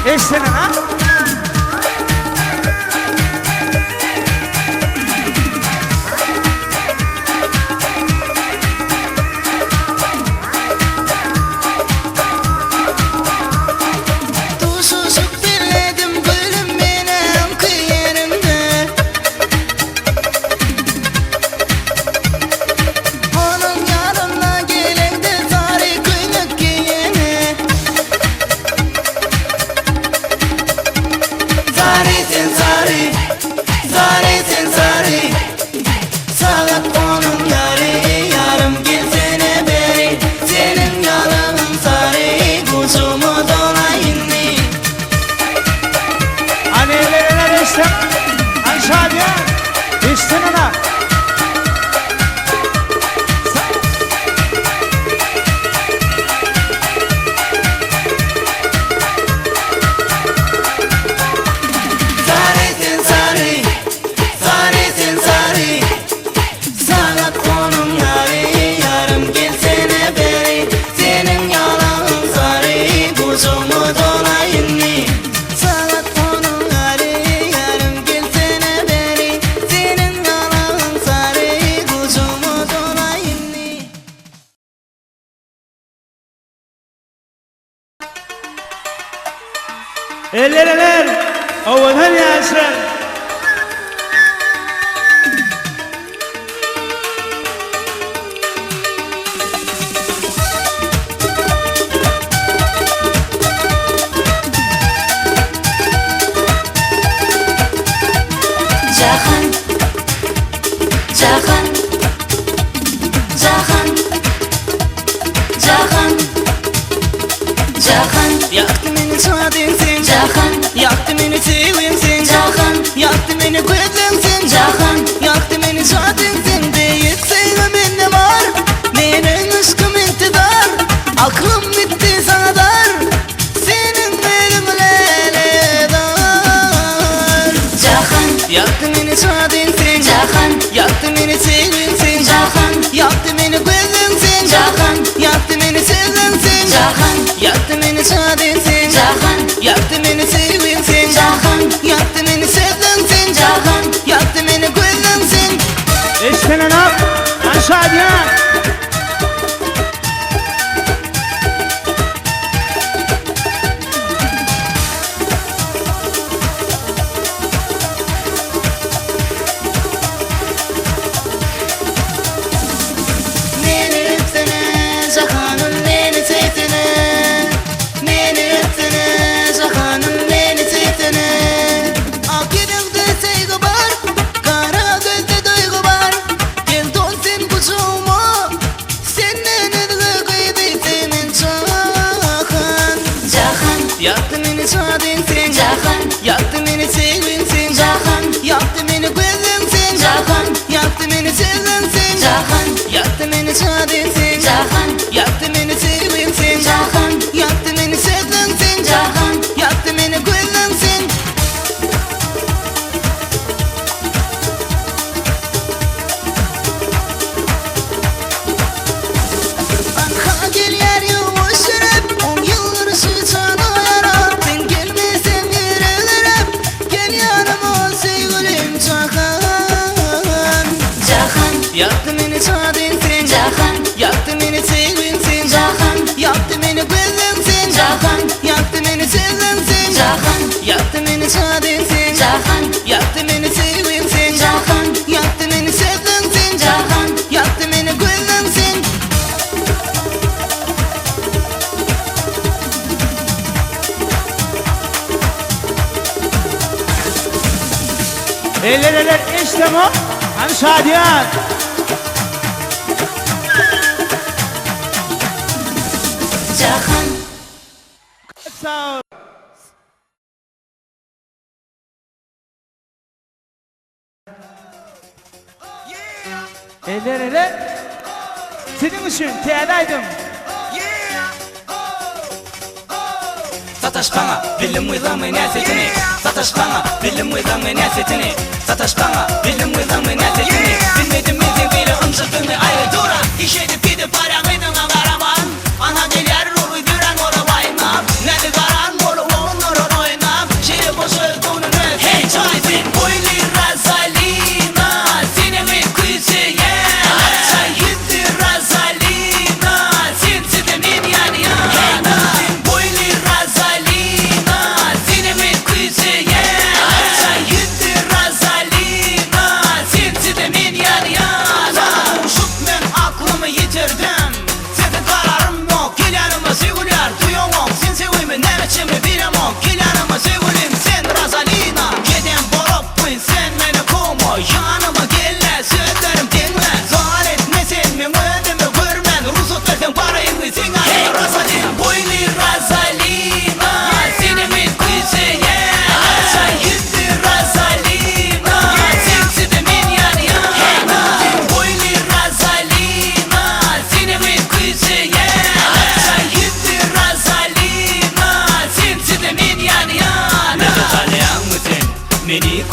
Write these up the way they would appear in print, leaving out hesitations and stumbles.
Eşlenin ha. Eller avunhan yaşlar. Jahan, Jahan, Jahan, Jahan, Jahan. Yaktı beni suadinsin Jahan, yaktı beni sevinsin Jahan, yaktı beni kuvvetlensin Jahan, yaktı beni suadinsin deyip sevmemin ne var benim aşkım intidar aklım bitti sana dar senin benimle dar Jahan, yaktı beni suadinsin Jahan, yaktı beni sevinsin Jahan, yaktı beni kuvvetlensin Jahan, yaktı beni sevlensin Jahan, yaktı beni suadinsin Jahan, yaktı beni sevinsin Jahan, yaktı beni sevlensin Jahan, yaktı beni kuvvetlensin Eşlenin ha. Aşağı ya. Beni öpsene Jahan'ım beni sevsene beni öpsene Jahan'ım beni sevsene Ak yüreğimde sevgi var kara gözde duygu var gel dönsün kucağıma seninle ne kıydıysın Jahan Jahan, yaktı beni suadinsin Jahan, yaktı beni sevinsin Jahan, yaktı beni kuvvetlensin Jahan, yaktı beni sevlensin Jahan, yaktı beni suadinsin Jahan, yaktı beni sevinsin Jahan, yaktı beni sevlensin Jahan, yaktı beni kuvvetlensin Arka gel yer yavaş yürüp 10 yıllar ışığı çağlayarak sen gelmesen yerelere gel yanıma sevgilim Jahan Jahan, yaktı beni suadinsin Jahan, yaktı beni sevinsin Jahan, yaktı beni kuvvetlensin Jahan, yaktı beni sevlensin Jahan, yaktı beni suadinsin Jahan, yaktı beni sevinsin Jahan, yaktı beni sevlensin Jahan, yaktı beni kuvvetlensin Eller işte bu. Aşağı ya. Jahan, Sağ ol. Eller. Senin için tiyadaydım. Sataşkana bilim uylamı nesetini Sataşkana bilim uylamı nesetini Sataşkana bilim uylamı nesetini Bilmedim mezin biri ımşıktığını ayrı dura İş edip gidip para kıydığına karaman Ana gelir ruhu düren oru bayma Nedi karan oru oğun oru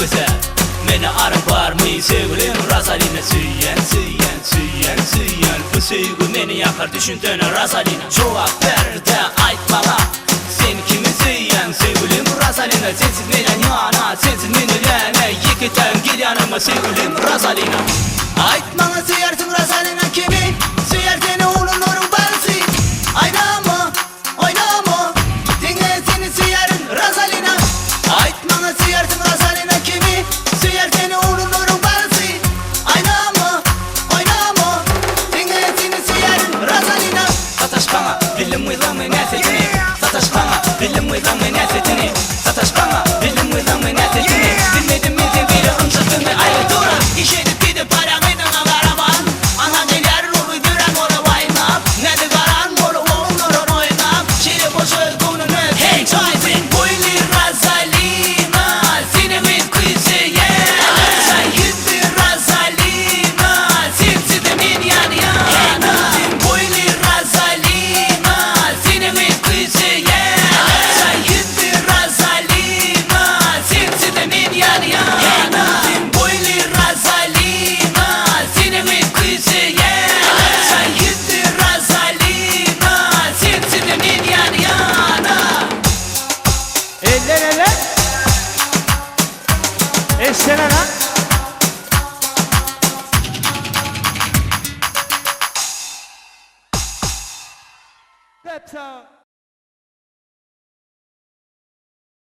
güzel Meni arıp var mı sevgilim Rosalina Süyen, süyen, süyen, süyen Bu sevgi meni yakar düşündüğüne Rosalina Cevap ver de ait bana Sen kimi süyen sevgilim Rosalina Sensiz meni yana, sensiz meni lene Yikiten gel yanıma sevgilim Rosalina Ait bana süyersin Rosalina kimi Süyer seni oğlunların balsı Oynama, oynama Dinle seni süyerim Rosalina Ait bana süyersin Rosalina kimi Süyer seni oğlunların balsı Oynama, oynama Dinle seni süyerim Rosalina Sataş bana, bilim uylanma nesetini Sataş bana, bilim uylanma nesetini Sataş bana, bilim uylanma nesetini Dinledim izin biri ımşıttığını ayrı dura İşedip gidip paramıydın ağaraman Ana gelir ruhu düren ola vaynap Nedi karan molu oğulların oynap Şiri boş özgünün öp Hey Tyson, boyli Rosalina Sinemiz kuyusuye Sen yüzlü Rosalina Sinsi de min yan yana Boyli Rosalina Sinemiz kuyusuye Sen yüzlü Rosalina Sinsi de min yan yana Boyli Rosalina Sinemiz kuyusuye Sen yüzlü Rosalina Sinsi de min yan yana Eller eller. Eşlenen ha.